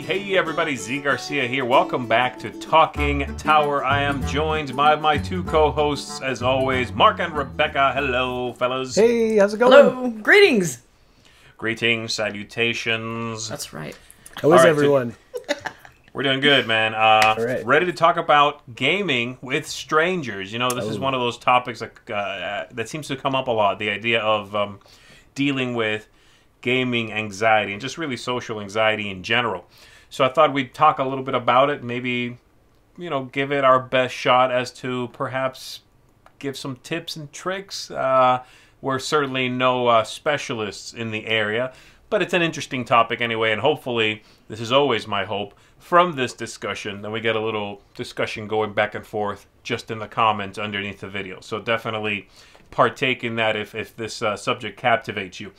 Hey everybody, Z Garcia here. Welcome back to Talking Tower. I am joined by my two co-hosts, as always, Mark and Rebecca. Hello, fellas. Hey, how's it going? Hello, greetings. Greetings, salutations. That's right. How is everyone? We're doing good, man. right. Ready to talk about gaming with strangers. You know, this is one of those topics that seems to come up a lot. The idea of dealing with gaming anxiety and just really social anxiety in general. So I thought we'd talk a little bit about it, maybe, you know, give it our best shot as to perhaps give some tips and tricks. We're certainly no specialists in the area, but it's an interesting topic anyway, and hopefully, this is always my hope, from this discussion, then we get a little discussion going back and forth just in the comments underneath the video. So definitely partake in that if this subject captivates you.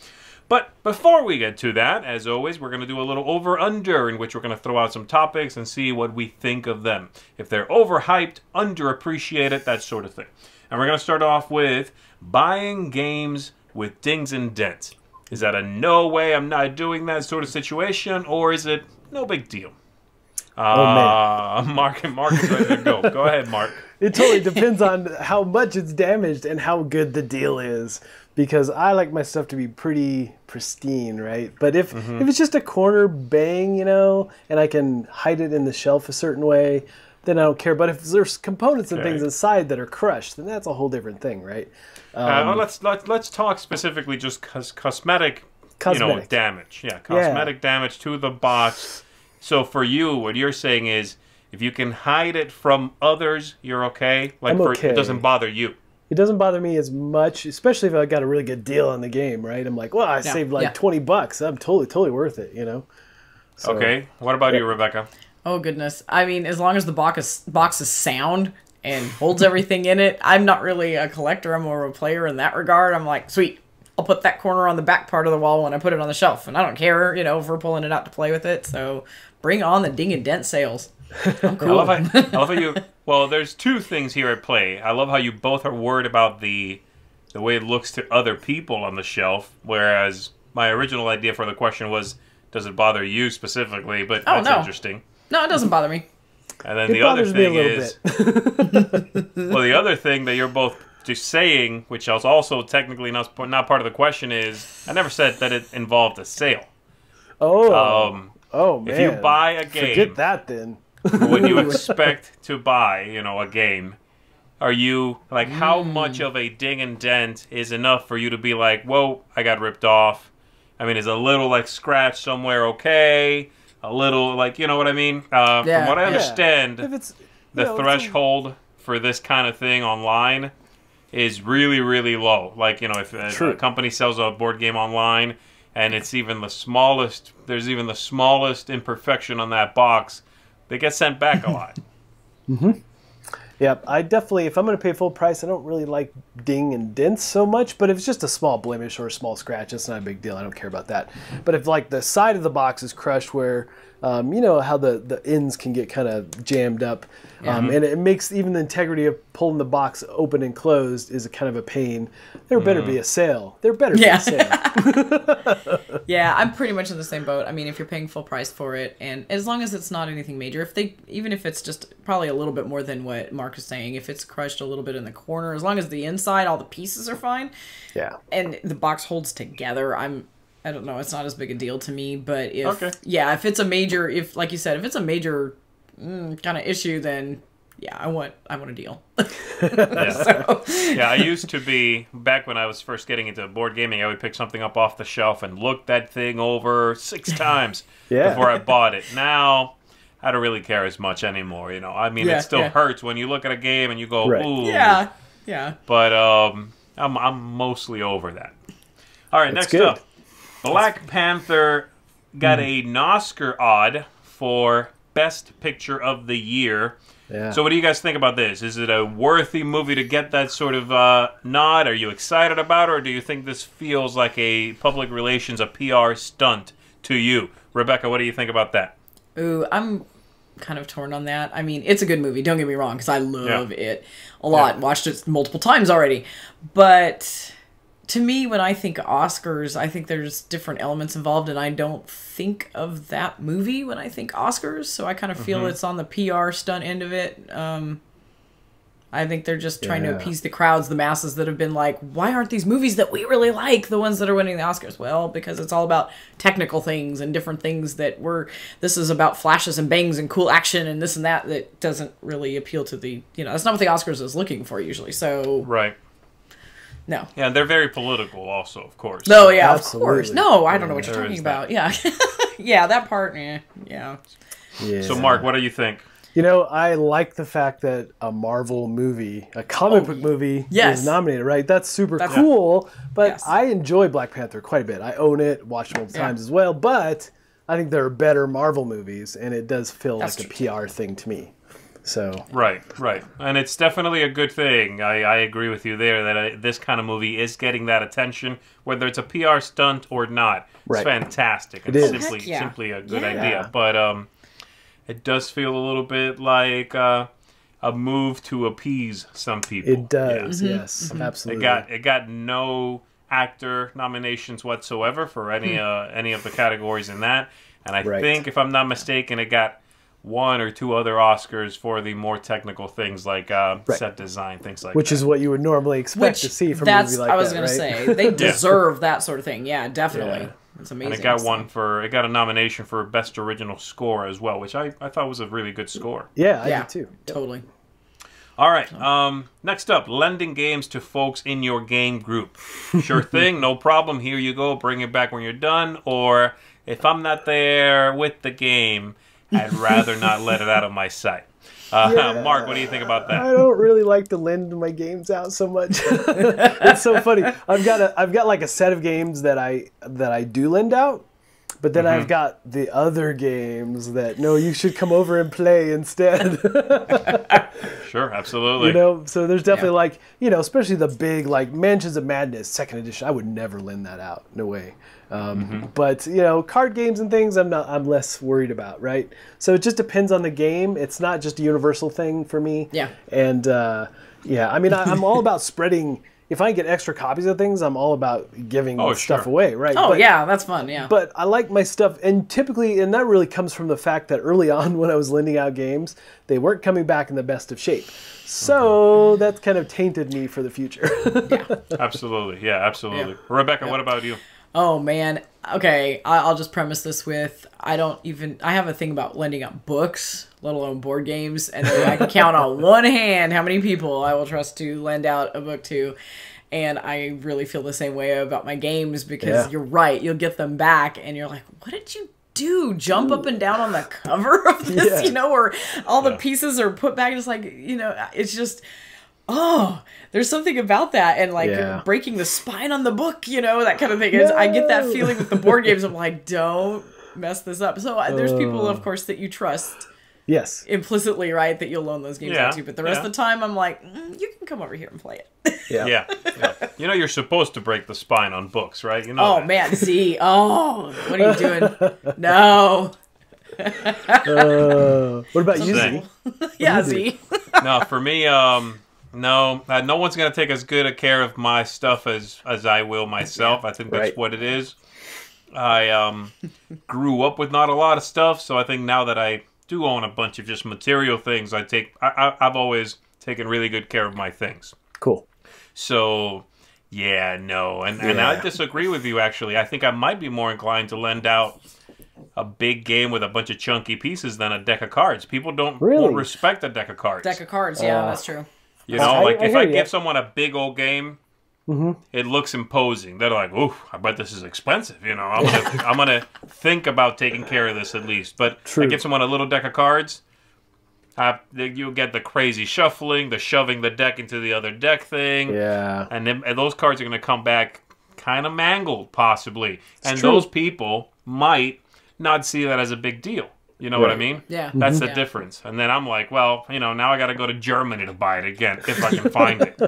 But before we get to that, as always, we're going to do a little over-under in which we're going to throw out some topics and see what we think of them. If they're overhyped, underappreciated, that sort of thing. And we're going to start off with buying games with dings and dents. Is that a no way, I'm not doing that sort of situation, or is it no big deal? Mark is ready to go. Go ahead, Mark. It totally depends on how much it's damaged and how good the deal is. Because I like my stuff to be pretty pristine, right? But if it's just a corner bang, you know, and I can hide it in the shelf a certain way, then I don't care. But if there's components and things inside that are crushed, then that's a whole different thing, right? Let's talk specifically just cosmetic, you know, damage. Yeah, cosmetic damage to the box. So for you, what you're saying is, if you can hide it from others, you're okay? Like, it doesn't bother you? It doesn't bother me as much, especially if I got a really good deal on the game, right? I'm like, well, I saved like $20. I'm totally worth it, you know? So, okay. What about you, Rebecca? Oh, goodness. I mean, as long as the box is sound and holds everything in it, I'm not really a collector. I'm more of a player in that regard. I'm like, sweet. I'll put that corner on the back part of the wall when I put it on the shelf. And I don't care, you know, if we're pulling it out to play with it. So bring on the ding and dent sales. I'm cool. I love how you... Well, there's two things here at play. I love how you both are worried about the way it looks to other people on the shelf, whereas my original idea for the question was, does it bother you specifically? But that's interesting. No, it doesn't bother me. And then the other thing is... well, the other thing that you're both just saying, which was also technically not part of the question, is I never said that it involved a sale. Oh, man. If you buy a game... Forget that, then. When you expect to buy, you know, a game, are you, like, how much of a ding and dent is enough for you to be like, whoa, I got ripped off? I mean, is a little, like, scratch somewhere okay? A little, like, you know what I mean? From what I understand, the threshold for this kind of thing online is really, really low. Like, you know, if a company sells a board game online and it's even the smallest, there's even the smallest imperfection on that box, they get sent back a lot. Yeah, I definitely, if I'm going to pay full price, I don't really like ding and dents so much, but if it's just a small blemish or a small scratch, it's not a big deal. I don't care about that. But if, like, the side of the box is crushed where, you know, how the ends can get kind of jammed up, and it makes even the integrity of pulling the box open and closed is a kind of a pain. There better be a sale. There better be a sale. Yeah, I'm pretty much in the same boat. I mean, if you're paying full price for it, and as long as it's not anything major, even if it's just probably a little bit more than what Mark is saying, if it's crushed a little bit in the corner, as long as the inside, all the pieces are fine, and the box holds together, I don't know, it's not as big a deal to me. But if if it's a major, like you said, if it's a major kind of issue, then I want a deal. I used to be, back when I was first getting into board gaming, I would pick something up off the shelf and look that thing over 6 times before I bought it. Now, I don't really care as much anymore, you know. I mean, it still hurts when you look at a game and you go, ooh. Yeah. But I'm mostly over that. All right, next up. Black Panther got an Oscar odd for Best Picture of the Year. Yeah. So what do you guys think about this? Is it a worthy movie to get that sort of nod? Are you excited about it, or do you think this feels like a public relations, a PR stunt to you? Rebecca, what do you think about that? Ooh, I'm kind of torn on that. I mean, it's a good movie, don't get me wrong, because I love it a lot. Watched it multiple times already. But to me, when I think Oscars, I think there's different elements involved, and I don't think of that movie when I think Oscars. So I kind of feel it's on the PR stunt end of it. I think they're just trying to appease the crowds, the masses that have been like, why aren't these movies that we really like the ones that are winning the Oscars? Well, because it's all about technical things and different things this is about flashes and bangs and cool action and this and that doesn't really appeal to that's not what the Oscars is looking for usually. So right. No. Yeah, and they're very political also, of course. No, yeah, Absolutely. of course. No, I don't know what you're There talking is about. Yeah. Yeah, that part, yeah. So, Mark, what do you think? I like the fact that a Marvel movie, a comic book movie, is nominated, right? That's super cool, but I enjoy Black Panther quite a bit. I own it, watched it multiple times as well, but I think there are better Marvel movies, and it does feel like a PR thing to me. So Right. And it's definitely a good thing. I agree with you there that this kind of movie is getting that attention, whether it's a PR stunt or not. It's fantastic. It's simply a good idea. But it does feel a little bit like a move to appease some people. it does, yes, absolutely. It got no actor nominations whatsoever for any of the categories in that. And I think, if I'm not mistaken, it got one or two other Oscars for the more technical things like set design, things like Which that. is what you would normally expect to see from a movie like that, I was going to say. They deserve that sort of thing. Yeah, definitely. Yeah. It's amazing. And it got a nomination for Best Original Score as well, which I thought was a really good score. Yeah, I do too. Totally. All right. Next up, lending games to folks in your game group. Sure thing, no problem. Here you go. Bring it back when you're done. Or if I'm not there with the game, I'd rather not let it out of my sight. Mark, what do you think about that? I don't really like to lend my games out so much. It's so funny. I've got like a set of games that I do lend out, but then I've got the other games that no, you should come over and play instead. Sure, absolutely. So there's definitely especially the big like Mansions of Madness 2nd edition. I would never lend that out. No way. But card games and things I'm less worried about, right? So it just depends on the game. It's not just a universal thing for me. Yeah. And I mean I'm all about spreading. If I get extra copies of things, I'm all about giving stuff away, right? Oh, yeah, that's fun, yeah. But I like my stuff, and typically, and that really comes from the fact that early on when I was lending out games, they weren't coming back in the best of shape. So that's kind of tainted me for the future. Absolutely, yeah, absolutely. Yeah. Rebecca, what about you? Oh, man. Okay, I'll just premise this with, I have a thing about lending out books, let alone board games, and I can count on one hand how many people I will trust to lend out a book to. And I really feel the same way about my games because you're right, you'll get them back and you're like, what did you do? Jump up and down on the cover of this, where all the pieces are put back. It's like, it's just... Oh, there's something about that, and breaking the spine on the book, that kind of thing. I get that feeling with the board games. I'm like, don't mess this up. So there's people, of course, that you trust. Yes. Implicitly, right, that you'll loan those games out to. But the rest of the time, I'm like, you can come over here and play it. Yeah. You're supposed to break the spine on books, right? Oh, man, Z. Oh, what are you doing? No. What about you, Z? Yeah, Z. No, for me, no one's going to take as good a care of my stuff as I will myself. I think that's what it is. I grew up with not a lot of stuff, so I think now that I do own a bunch of just material things, I've always taken really good care of my things. Cool. So, and I disagree with you, actually. I think I might be more inclined to lend out a big game with a bunch of chunky pieces than a deck of cards. People won't respect a deck of cards. Deck of cards, that's true. If I give someone a big old game, it looks imposing. They're like, "Ooh, I bet this is expensive." I'm gonna think about taking care of this at least. But I give someone a little deck of cards, you'll get the crazy shuffling, the shoving the deck into the other deck thing, and those cards are gonna come back kind of mangled, possibly. Those people might not see that as a big deal. You know what I mean? Yeah. That's the difference. And then I'm like, well, now I got to go to Germany to buy it again if I can find it.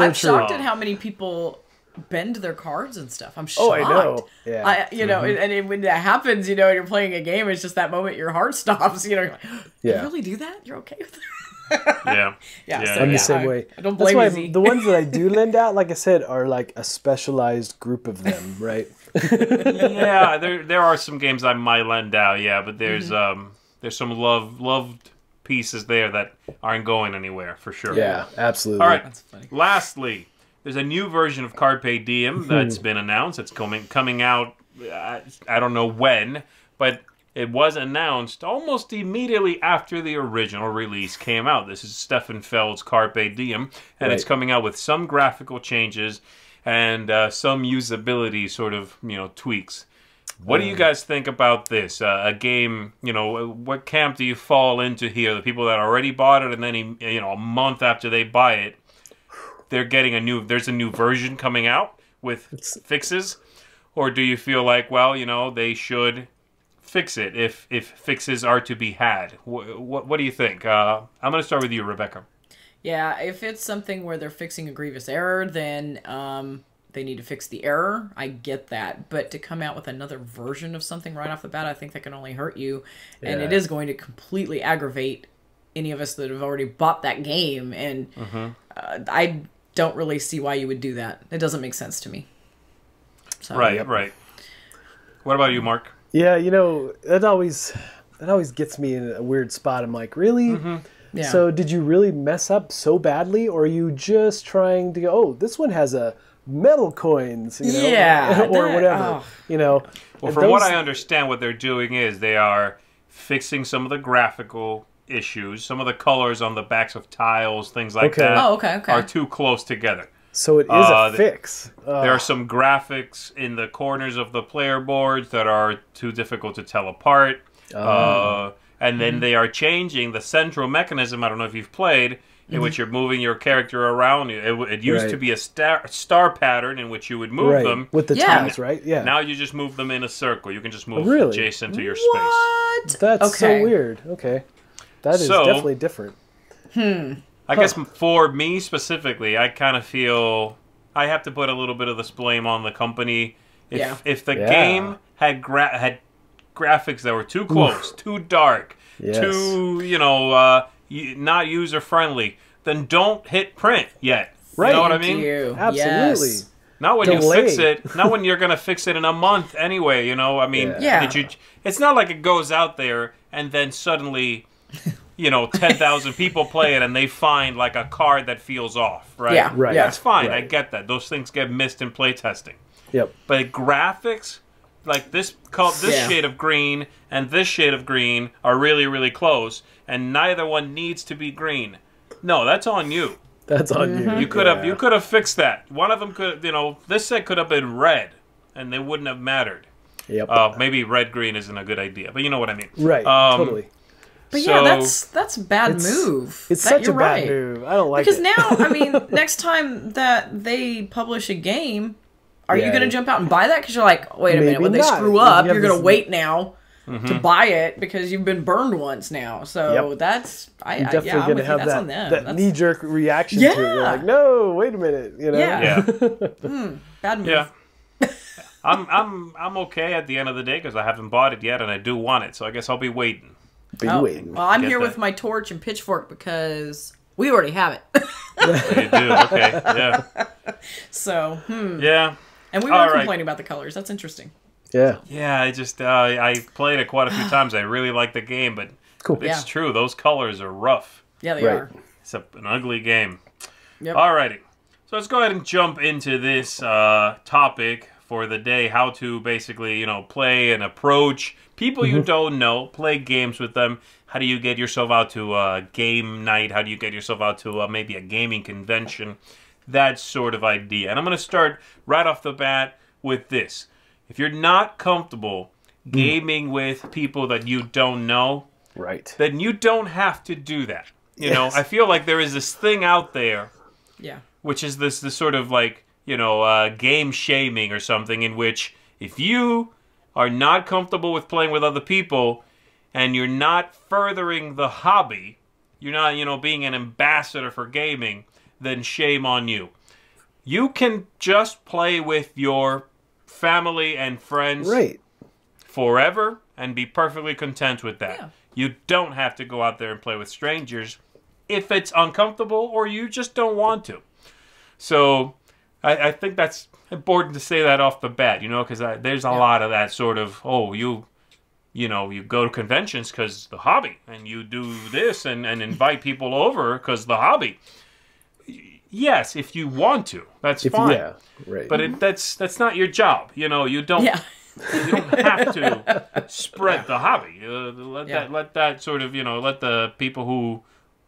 I'm shocked at how many people bend their cards and stuff. I'm shocked. Oh, I know. Yeah. And when that happens, and you're playing a game, it's just that moment your heart stops. You really do that? You're okay with that? Yeah. So, I'm the same way. I don't That's blame why you. the ones that I do lend out, like I said, are like a specialized group of them, right? Yeah, there are some games I might lend out, yeah, but there's some loved pieces there that aren't going anywhere for sure. Yeah, absolutely. All right. That's funny. Lastly, there's a new version of Carpe Diem that's been announced. It's coming out. I don't know when, but it was announced almost immediately after the original release came out. This is Stefan Feld's Carpe Diem, and it's coming out with some graphical changes and some usability sort of tweaks. What do you guys think about this? A game, what camp do you fall into here? The people that already bought it, and then a month after they buy it, they're getting there's a new version coming out with fixes, or do you feel like, well, they should fix it if fixes are to be had? What do you think? I'm going to start with you, Rebecca. Yeah, if it's something where they're fixing a grievous error, then they need to fix the error. I get that. But to come out with another version of something right off the bat, I think that can only hurt you. Yeah. And it is going to completely aggravate any of us that have already bought that game. And I don't really see why you would do that. It doesn't make sense to me. So, right. What about you, Mark? Yeah, that always gets me in a weird spot. I'm like, really? Yeah. So did you really mess up so badly, or are you just trying to go, oh, this one has a metal coins, or whatever, Well, from what I understand, what they're doing is they are fixing some of the graphical issues, some of the colors on the backs of tiles, things like that. Oh, okay. Are too close together. So it is a fix. There are some graphics in the corners of the player boards that are too difficult to tell apart. And then they are changing the central mechanism. I don't know if you've played, in which you're moving your character around. It used to be a star pattern in which you would move them. With the tiles, right? Yeah. Now you just move them in a circle. You can just move adjacent to your space. That's so weird. Okay. That is definitely different. I guess for me specifically, I kind of feel I have to put a little bit of this blame on the company. If the game had graphics that were too close, too dark, too not user friendly, then don't hit print yet. Right. You know what I mean? Absolutely. Yes. Not when you fix it. Not when you're gonna fix it in a month anyway. I mean, it's not like it goes out there and then suddenly, 10,000 people play it and they find like a card that feels off, right? Yeah, right. That's fine. Right. I get that. Those things get missed in playtesting. Yep. But graphics, like this shade of green and this shade of green are really, really close, and neither one needs to be green. No, that's on you. That's on you. You could have fixed that. One of them could, this set could have been red, and they wouldn't have mattered. Yep. Maybe red-green isn't a good idea, but you know what I mean. Right. Totally. But that's a bad move. It's such a bad move. I don't like it. Because now, I mean, next time that they publish a game, are you going to jump out and buy that? Because you're like, wait a minute, when they screw up, you're going to wait now to buy it because you've been burned once now. So that's you're definitely going to have that knee-jerk reaction to it. You're like, no, wait a minute. Bad move. Yeah. I'm okay at the end of the day because I haven't bought it yet and I do want it. So I guess I'll be waiting. Waiting. Well, I'm here with my torch and pitchfork because we already have it. You do? Okay. Yeah. So, Yeah. And we were complaining about the colors. That's interesting. Yeah. Yeah, I played it quite a few times. I really like the game, but it's true. Those colors are rough. Yeah, they are. It's an ugly game. Yep. Alrighty. So let's go ahead and jump into this topic for the day. How to basically, play and approach people you don't know, play games with them. How do you get yourself out to a game night? How do you get yourself out to maybe a gaming convention? That sort of idea. And I'm going to start right off the bat with this. If you're not comfortable gaming with people that you don't know, then you don't have to do that. You know, I feel like there is this thing out there, which is this sort of like, game shaming or something, in which if you are not comfortable with playing with other people and you're not furthering the hobby, you're not, being an ambassador for gaming, then shame on you. You can just play with your family and friends forever and be perfectly content with that. Yeah. You don't have to go out there and play with strangers if it's uncomfortable or you just don't want to. So I think that's important to say that off the bat, because there's a lot of that sort of, you go to conventions because the hobby, and you do this and invite people over because the hobby. Yes, if you want to, that's fine. Yeah, right. But that's not your job. You don't. Yeah. You don't have to spread the hobby. Let that sort of let the people who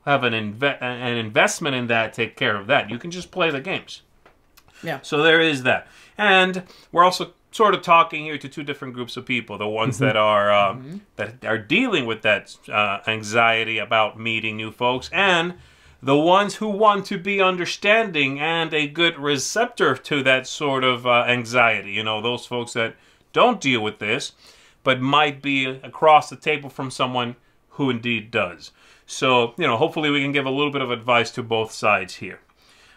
have an investment in that take care of that. You can just play the games. Yeah. So there is that, and we're also sort of talking here to two different groups of people: the ones that are dealing with that anxiety about meeting new folks, and the ones who want to be understanding and a good receptor to that sort of anxiety. Those folks that don't deal with this, but might be across the table from someone who indeed does. So, hopefully we can give a little bit of advice to both sides here.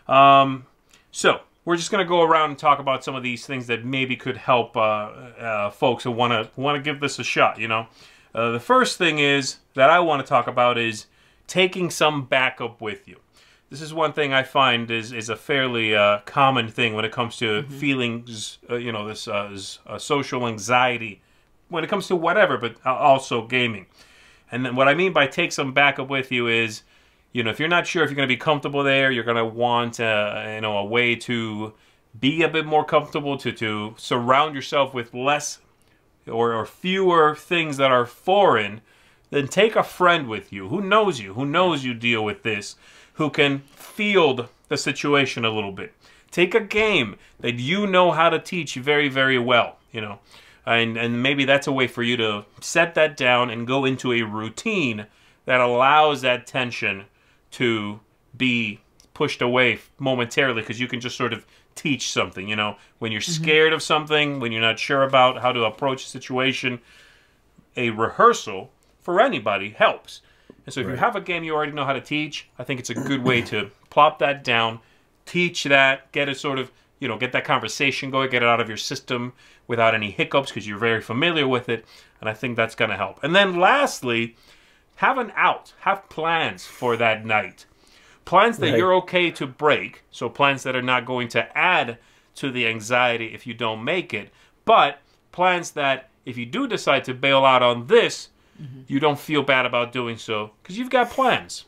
So, we're just going to go around and talk about some of these things that maybe could help folks who want to give this a shot, The first thing that I want to talk about is taking some backup with you. This is one thing I find is a fairly common thing when it comes to feelings, this social anxiety, when it comes to whatever, but also gaming. And then what I mean by take some backup with you is, if you're not sure if you're going to be comfortable there, you're going to want, a way to be a bit more comfortable, to surround yourself with less or fewer things that are foreign, then take a friend with you who knows you deal with this, who can field the situation a little bit. Take a game that you know how to teach very, very well, and maybe that's a way for you to set that down and go into a routine that allows that tension to be pushed away momentarily, because you can just sort of teach something, when you're scared of something, when you're not sure about how to approach a situation, a rehearsal for anybody helps. And so if you have a game you already know how to teach, I think it's a good way to plop that down, teach that, get it sort of, get that conversation going, get it out of your system without any hiccups because you're very familiar with it. And I think that's going to help. And then lastly, have an out. Have plans for that night. Plans that you're okay to break. So plans that are not going to add to the anxiety if you don't make it. But plans that if you do decide to bail out on this, you don't feel bad about doing so because you've got plans.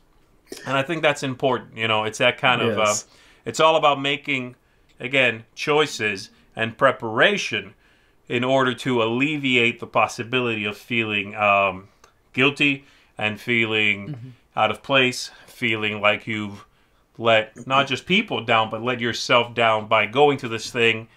And I think that's important. It's that kind of, it's all about making, again, choices and preparation in order to alleviate the possibility of feeling guilty and feeling out of place, feeling like you've let not just people down, but let yourself down by going to this thing,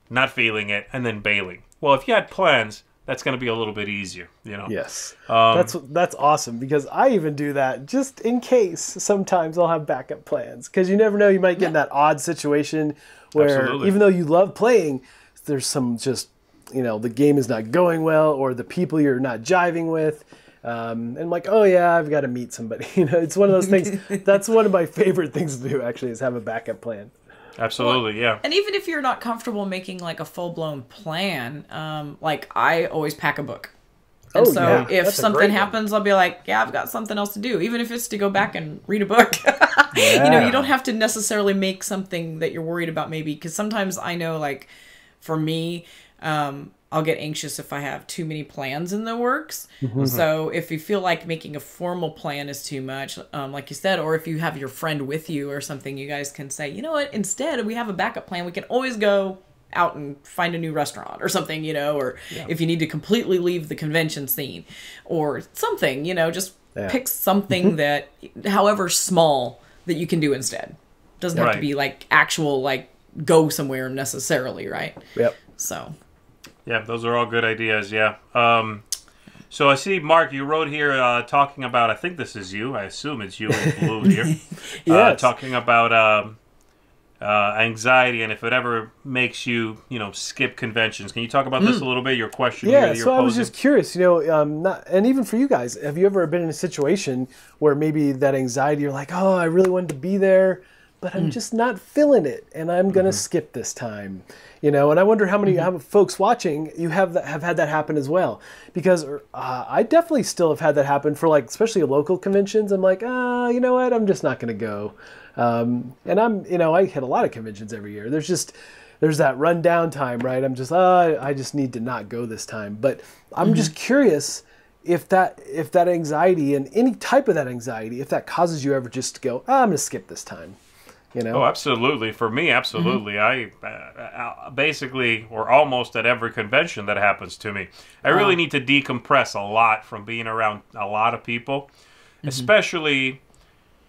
not feeling it, and then bailing. Well, if you had plans, that's going to be a little bit easier, Yes, that's awesome, because I even do that just in case. Sometimes I'll have backup plans because you never know, you might get in that odd situation where even though you love playing, there's some just the game is not going well, or the people you're not jiving with, and like, oh yeah, I've got to meet somebody. It's one of those things. That's one of my favorite things to do, actually, is have a backup plan. Absolutely, yeah. And even if you're not comfortable making like a full-blown plan, like I always pack a book. And so if something happens, I'll be like, yeah, I've got something else to do. Even if it's to go back and read a book. You don't have to necessarily make something that you're worried about, maybe. Because sometimes I know, like, for me, I'll get anxious if I have too many plans in the works. So if you feel like making a formal plan is too much, like you said, or if you have your friend with you or something, you guys can say, you know what, instead we have a backup plan. We can always go out and find a new restaurant or something, or if you need to completely leave the convention scene or something, just pick something that, however small, that you can do instead. Doesn't have to be like actual, like, go somewhere necessarily, right? Yep. So... yeah, those are all good ideas, yeah. So I see, Mark, you wrote here talking about, I think this is you, I assume it's you in blue here. Yes. Talking about anxiety and if it ever makes you, skip conventions. Can you talk about this a little bit, your question here that you're so posing? I was just curious, and even for you guys, have you ever been in a situation where maybe that anxiety, you're like, oh, I really wanted to be there, but I'm just not feeling it, and I'm gonna skip this time. And I wonder how many folks watching you have had that happen as well, because I definitely still have had that happen for especially local conventions. I'm like, you know what, I'm just not gonna go. And I hit a lot of conventions every year. There's that rundown time, right? I'm just, I just need to not go this time. But I'm just curious if that anxiety, and any type of that anxiety, if that causes you ever just to go, I'm going to skip this time. Oh, absolutely. For me, absolutely. I basically, or almost at every convention that happens to me, I really need to decompress a lot from being around a lot of people, especially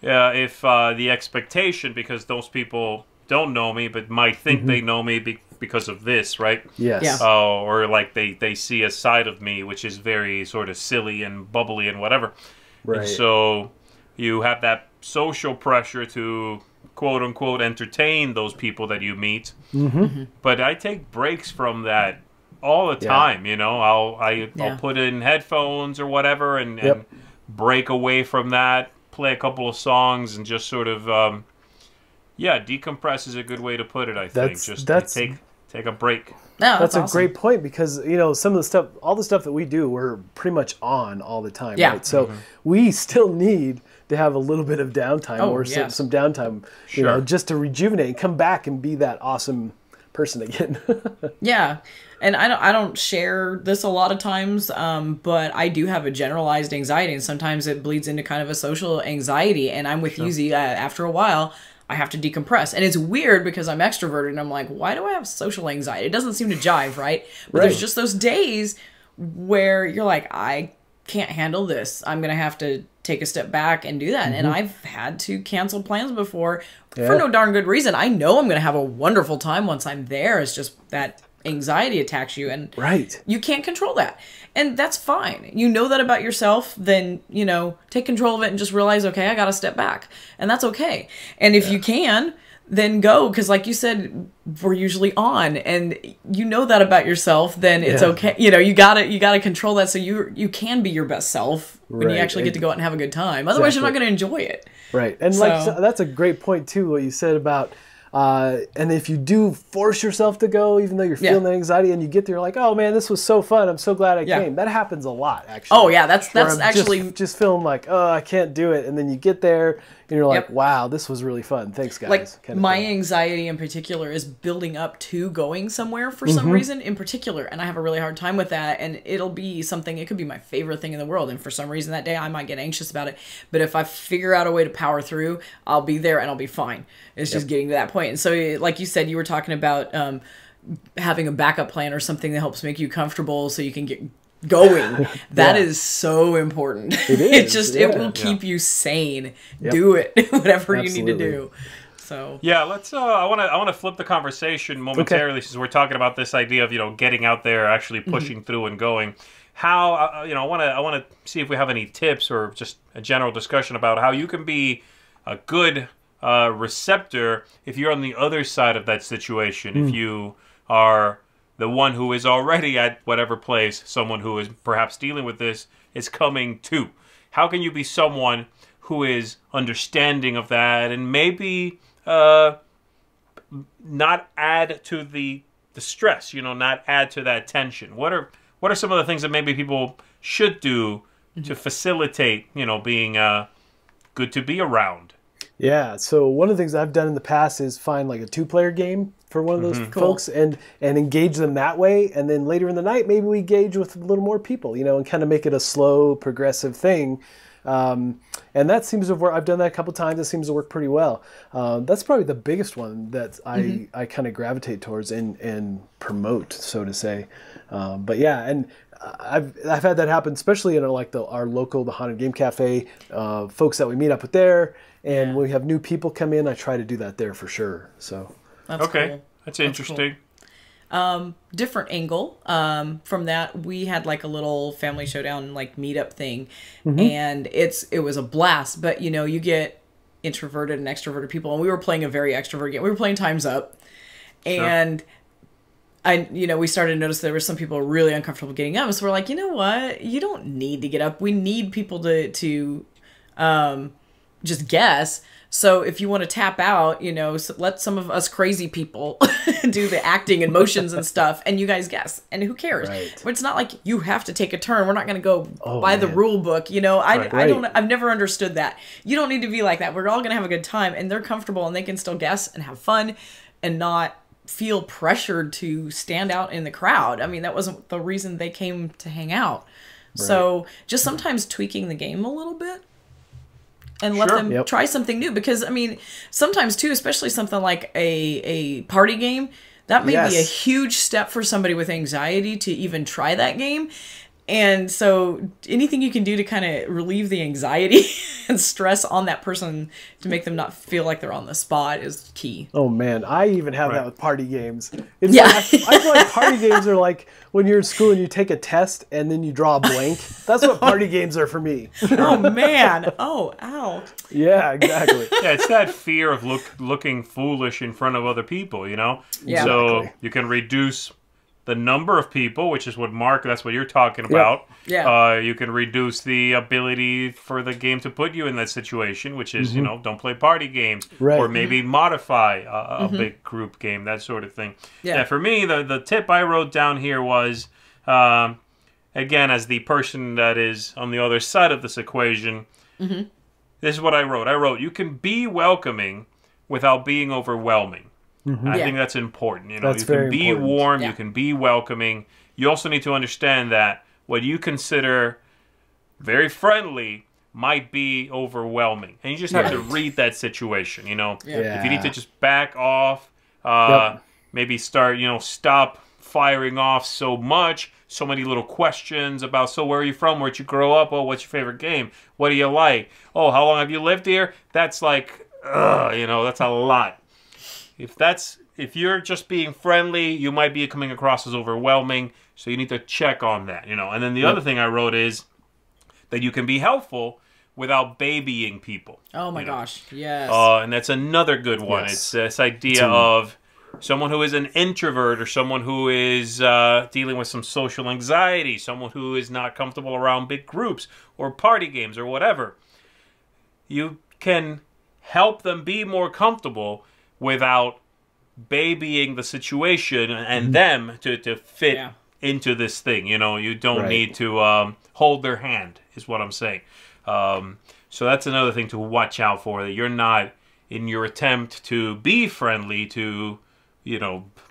if the expectation, because those people don't know me but might think they know me because of this, right? Yes. Yeah. Or they see a side of me which is very sort of silly and bubbly and whatever. Right. And so you have that social pressure to quote unquote entertain those people that you meet. But I take breaks from that all the time. I'll put in headphones or whatever and break away from that, play a couple of songs, and just sort of decompress is a good way to put it. I think take a break. No, that's awesome. a great point, because some of the stuff, all the stuff that we do, we're pretty much on all the time. Yeah. Right? So we still need to have a little bit of downtime, some downtime, just to rejuvenate and come back and be that awesome person again. Yeah. And I don't share this a lot of times, but I do have a generalized anxiety, and sometimes it bleeds into kind of a social anxiety. And I'm with you, Z. After a while, I have to decompress. And it's weird because I'm extroverted, and I'm like, why do I have social anxiety? It doesn't seem to jive, right? But there's just those days where you're like, I can't handle this. I'm going to have to take a step back and do that. And I've had to cancel plans before for no darn good reason. I know I'm going to have a wonderful time once I'm there. It's just that anxiety attacks you, and you can't control that. And that's fine. You know that about yourself, then, take control of it and just realize, okay, I got to step back. And that's okay. And if you can, then go. Because like you said, we're usually on, and you know that about yourself, then it's okay. You gotta control that so you can be your best self when you actually get to go out and have a good time. Otherwise, you're not going to enjoy it. Right. And that's a great point too, what you said about, and if you do force yourself to go, even though you're feeling that anxiety, and you get there, you're like, oh man, this was so fun. I'm so glad I came. That happens a lot, actually. Oh yeah, that's actually just feeling like, oh, I can't do it. And then you get there and you're like, wow, this was really fun. Thanks, guys. Like my anxiety in particular is building up to going somewhere for some reason in particular. And I have a really hard time with that. And it'll be something, it could be my favorite thing in the world. And for some reason that day I might get anxious about it. But if I figure out a way to power through, I'll be there and I'll be fine. It's just getting to that point. And so like you said, you were talking about having a backup plan or something that helps make you comfortable so you can get going. That is so important. It is. It will keep you sane. Do it. Whatever you need to do. So let's I want to flip the conversation momentarily since we're talking about this idea of getting out there, actually pushing through and going. How I want to see if we have any tips or just a general discussion about how you can be a good receptor if you're on the other side of that situation. If you are the one who is already at whatever place someone who is perhaps dealing with this is coming to. How can you be someone who is understanding of that and maybe not add to the stress, not add to that tension? What are some of the things that maybe people should do to facilitate, being good to be around? Yeah, so one of the things I've done in the past is find like a 2-player game for one of those folks and engage them that way. And then later in the night, maybe we engage with a little more people, and kind of make it a slow, progressive thing. And that seems to work. I've done that a couple times. It seems to work pretty well. That's probably the biggest one that I kind of gravitate towards and promote, so to say. But yeah, and I've had that happen, especially in our local, the Haunted Game Cafe, folks that we meet up with there. And when we have new people come in, I try to do that there for sure. So that's cool. That's interesting. Cool. Different angle from that, we had like a little family showdown meetup thing, and it was a blast. But you get introverted and extroverted people, and we were playing a very extrovert game. We were playing Time's Up, and we started to notice there were some people really uncomfortable getting up. So we're like, you know what? You don't need to get up. We need people to just guess. So if you want to tap out, let some of us crazy people do the acting and motions and stuff, and you guys guess. And who cares? Right. But it's not like you have to take a turn. We're not going to go by the rule book. I've never understood that. You don't need to be like that. We're all going to have a good time, and they're comfortable, and they can still guess and have fun and not feel pressured to stand out in the crowd. I mean, that wasn't the reason they came to hang out. Right. So just sometimes tweaking the game a little bit. And let them try something new. Because, I mean, sometimes, too, especially something like a party game, that may be a huge step for somebody with anxiety to even try that game. And so anything you can do to kind of relieve the anxiety and stress on that person to make them not feel like they're on the spot is key. Oh, man. I even have that with party games. It's like, I feel like party games are like when you're in school and you take a test and then you draw a blank. That's what party games are for me. Oh, man. Oh, ow. Yeah, exactly. Yeah, it's that fear of looking foolish in front of other people, Yeah. So you can reduce the number of people, which is what that's what you're talking about. Yeah. You can reduce the ability for the game to put you in that situation, which is, don't play party games. Right. Or maybe modify a big group game, that sort of thing. Yeah, for me, the tip I wrote down here was, again, as the person that is on the other side of this equation, this is what I wrote. I wrote, you can be welcoming without being overwhelming. I think that's important. You can be warm, you can be welcoming. You also need to understand that what you consider very friendly might be overwhelming. And you just have to read that situation, If you need to just back off, maybe start, stop firing off so many little questions about, so where are you from? Where'd you grow up? Oh, what's your favorite game? What do you like? Oh, how long have you lived here? That's like, that's a lot. If you're just being friendly, you might be coming across as overwhelming, so you need to check on that, And then the other thing I wrote is that you can be helpful without babying people. Oh my gosh, yes. And that's another good one. Yes. It's this idea of someone who is an introvert or someone who is dealing with some social anxiety, someone who is not comfortable around big groups or party games or whatever. You can help them be more comfortable without babying the situation and them to fit into this thing. You don't need to hold their hand, is what I'm saying. So that's another thing to watch out for, that you're not, in your attempt to be friendly, to,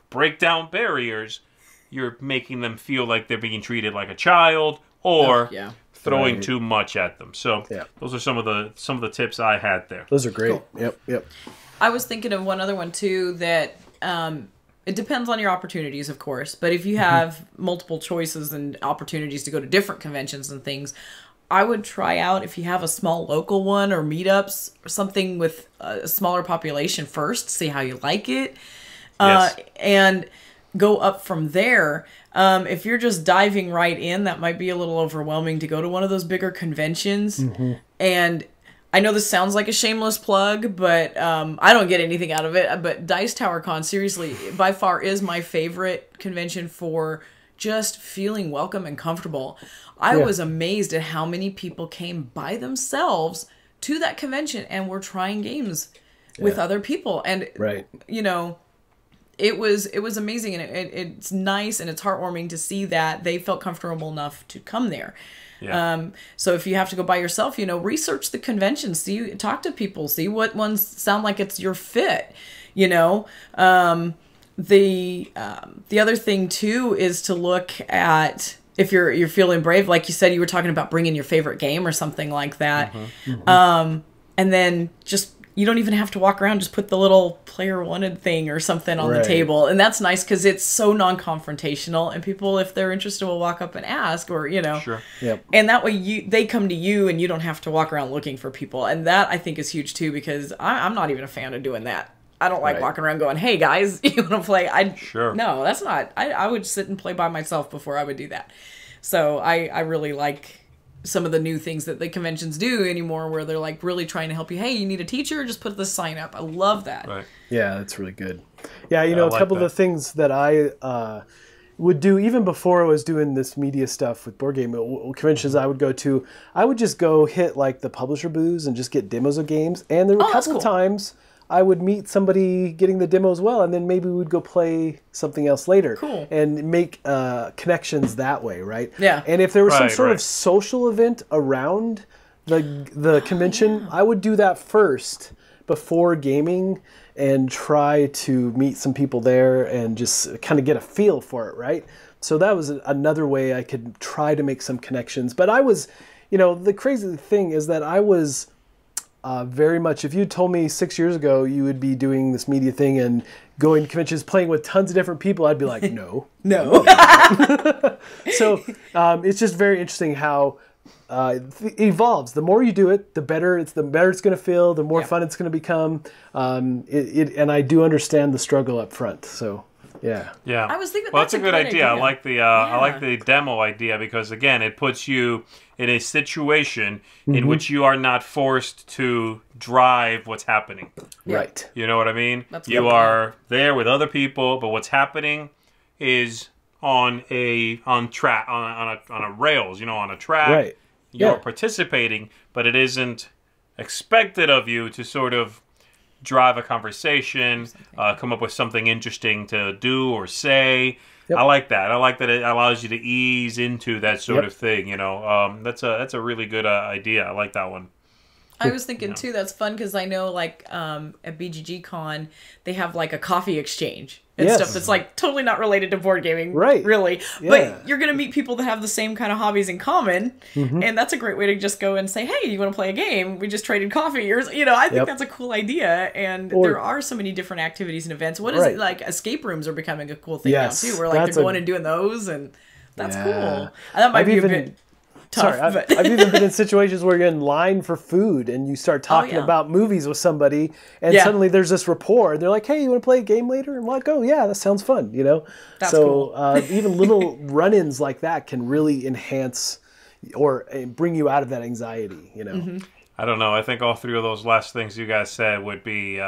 break down barriers, you're making them feel like they're being treated like a child or throwing too much at them. So those are some of the tips I had there. Those are great. Cool. Yep. I was thinking of one other one, too, that it depends on your opportunities, of course. But if you have multiple choices and opportunities to go to different conventions and things, I would try out, if you have a small local one or meetups or something with a smaller population first, see how you like it. And go up from there. If you're just diving right in, that might be a little overwhelming to go to one of those bigger conventions. And I know this sounds like a shameless plug, but I don't get anything out of it. But Dice Tower Con, seriously, by far is my favorite convention for just feeling welcome and comfortable. I was amazed at how many people came by themselves to that convention and were trying games with other people. And, it was amazing. And it's nice and it's heartwarming to see that they felt comfortable enough to come there. Yeah. So if you have to go by yourself, research the convention, talk to people, see what ones sound like it's your fit, The other thing too is to look at, if you're feeling brave, like you said, you were talking about bringing your favorite game or something like that. And then you don't even have to walk around, just put the little player wanted thing or something on the table. And that's nice because it's so non-confrontational, and people, if they're interested, will walk up and ask, or, Sure. Yep. And that way they come to you and you don't have to walk around looking for people. And that, I think, is huge too, because I'm not even a fan of doing that. I don't like walking around going, hey guys, you want to play? Sure. No, that's not, I would sit and play by myself before I would do that. So I really like some of the new things that the conventions do anymore, where they're like really trying to help you. Hey, you need a teacher? Just put the sign up. I love that. Right. Yeah, that's really good. Yeah, a couple of the things that I would do, even before I was doing this media stuff with board game conventions I would go to, I would just go hit like the publisher booths and just get demos of games. And there were a couple times I would meet somebody getting the demo as well, and then maybe we'd go play something else later. Cool. And make connections that way, right? Yeah. And if there was some sort of social event around the convention, I would do that first before gaming and try to meet some people there and just kind of get a feel for it, right? So that was another way I could try to make some connections. But I was, the crazy thing is that I was very much, if you told me 6 years ago you would be doing this media thing and going to conventions, playing with tons of different people, I'd be like, no. No. So it's just very interesting how it evolves. The more you do it, the better it's going to feel, the more fun it's going to become. And I do understand the struggle up front. So yeah. I was thinking that's a good idea. I like the demo idea because again, it puts you in a situation in which you are not forced to drive what's happening. Right. You know what I mean? You are there with other people, but what's happening is on a rails, on a track. Right. You're participating, but it isn't expected of you to sort of drive a conversation, come up with something interesting to do or say. Yep. I like that. I like that it allows you to ease into that sort of thing. That's a really good idea. I like that one. I was thinking too, that's fun because I know like at BGG Con they have like a coffee exchange and stuff that's like totally not related to board gaming, right? Really, but you're gonna meet people that have the same kind of hobbies in common, and that's a great way to just go and say, hey, you want to play a game? We just traded coffee, or I think that's a cool idea. And there are so many different activities and events. What is it like? Escape rooms are becoming a cool thing now too. Where like they're going and doing those, and that's cool. And that might be a bit tough. I've even been in situations where you're in line for food and you start talking about movies with somebody, and suddenly there's this rapport. And they're like, "Hey, you want to play a game later?" And I'm like, "Oh yeah, that sounds fun." That's cool. Even little run-ins like that can really enhance or bring you out of that anxiety. I don't know. I think all three of those last things you guys said would be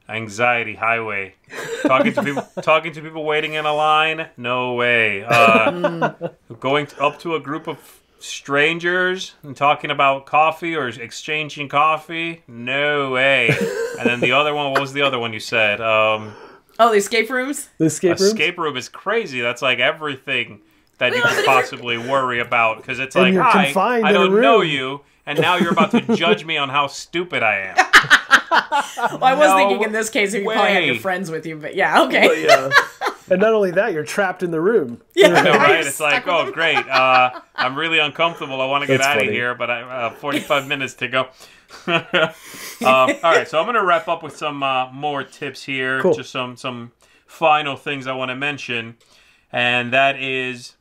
anxiety highway. Talking to people waiting in a line. No way. Going up to a group of strangers and talking about coffee or exchanging coffee? No way. And then the other one, what was the other one you said? The escape rooms? The escape rooms? Escape room is crazy. That's like everything that you could possibly worry about. Because it's like, hi, I don't know you, and now you're about to judge me on how stupid I am. Well, I was thinking in this case you probably had your friends with you, but yeah, okay. Well, and not only that, you're trapped in the room. Yeah, I know, right? It's like, oh, great. I'm really uncomfortable. I want to get out of here, but I have 45 minutes to go. All right, so I'm going to wrap up with some more tips here. Cool. Just some final things I want to mention. And that is,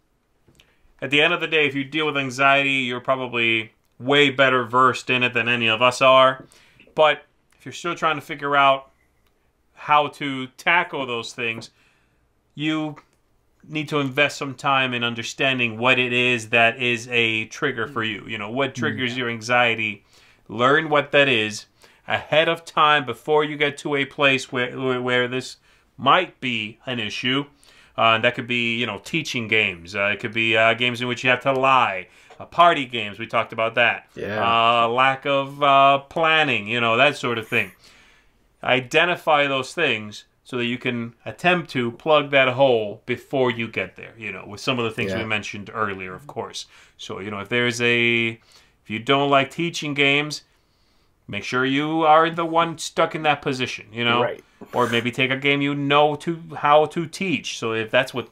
at the end of the day, if you deal with anxiety, you're probably way better versed in it than any of us are. But if you're still trying to figure out how to tackle those things, you need to invest some time in understanding what it is that is a trigger for you. What triggers your anxiety. Learn what that is ahead of time before you get to a place where this might be an issue. That could be, teaching games. It could be games in which you have to lie. Party games, we talked about that. Yeah. Lack of planning, that sort of thing. Identify those things so that you can attempt to plug that hole before you get there, with some of the things we mentioned earlier, of course. So, if you don't like teaching games, make sure you are the one stuck in that position, Right. Or maybe take a game how to teach. So if that's what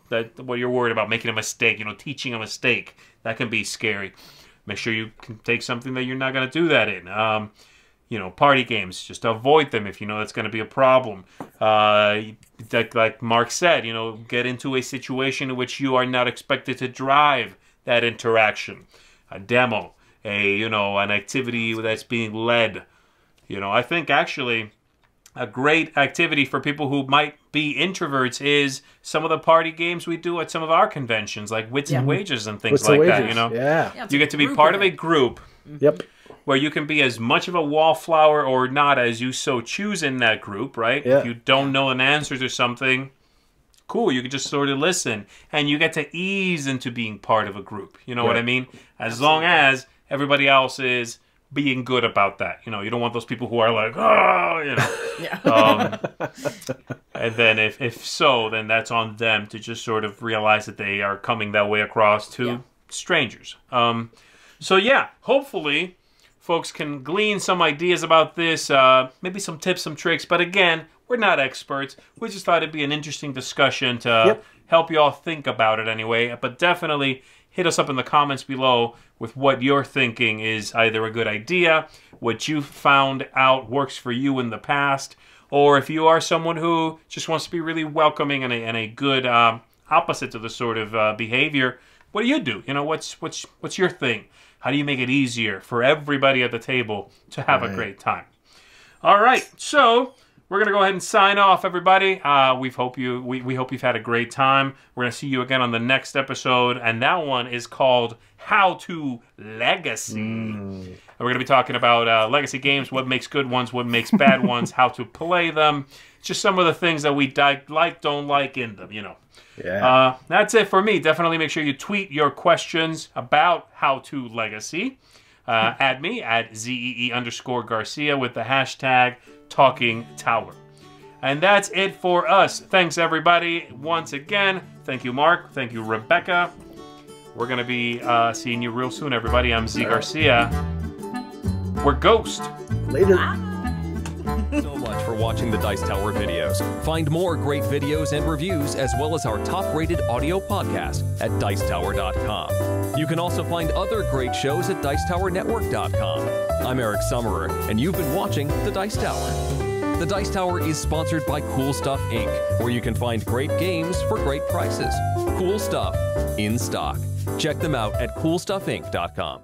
you're worried about, making a mistake, teaching a mistake, that can be scary. Make sure you can take something that you're not going to do that in. Party games, just avoid them if you know that's going to be a problem. Like Mark said, get into a situation in which you are not expected to drive that interaction. A demo, an activity that's being led. I think actually a great activity for people who might be introverts is some of the party games we do at some of our conventions, like Wits and Wages and things like that. Yeah. You get to be part of a group. Yep. Where you can be as much of a wallflower or not as you so choose in that group, right? Yeah. If you don't know an answer to something, cool. You can just sort of listen, and you get to ease into being part of a group. You know what I mean? As long as everybody else is being good about that. You know, you don't want those people who are like, oh, you know. And then if so, then that's on them to just sort of realize that they are coming that way across to strangers. So yeah, hopefully folks can glean some ideas about this, maybe some tips, some tricks. But again, we're not experts. We just thought it'd be an interesting discussion to help you all think about it anyway. But definitely hit us up in the comments below with what you're thinking is either a good idea, what you found out works for you in the past, or if you are someone who just wants to be really welcoming and a good opposite to the sort of behavior. What do you do? You know, what's your thing? How do you make it easier for everybody at the table to have a great time? All right, so we're gonna go ahead and sign off, everybody. We hope you've had a great time. We're gonna see you again on the next episode, and that one is called How to Legacy. And we're gonna be talking about legacy games, what makes good ones, what makes bad ones, how to play them, just some of the things that we like, don't like in them, you know. Yeah. That's it for me. Definitely make sure you tweet your questions about How to Legacy at me at ZEE_Garcia with the hashtag Talking Tower. And that's it for us. Thanks, everybody. Once again, thank you, Mark. Thank you, Rebecca. We're going to be seeing you real soon, everybody. I'm Z Garcia. We're Ghost. Later. So much for watching the Dice Tower videos. Find more great videos and reviews, as well as our top-rated audio podcast at Dicetower.com. You can also find other great shows at Dicetowernetwork.com. I'm Eric Summerer, and you've been watching The Dice Tower. The Dice Tower is sponsored by Cool Stuff Inc., where you can find great games for great prices. Cool stuff in stock. Check them out at CoolStuffInc.com.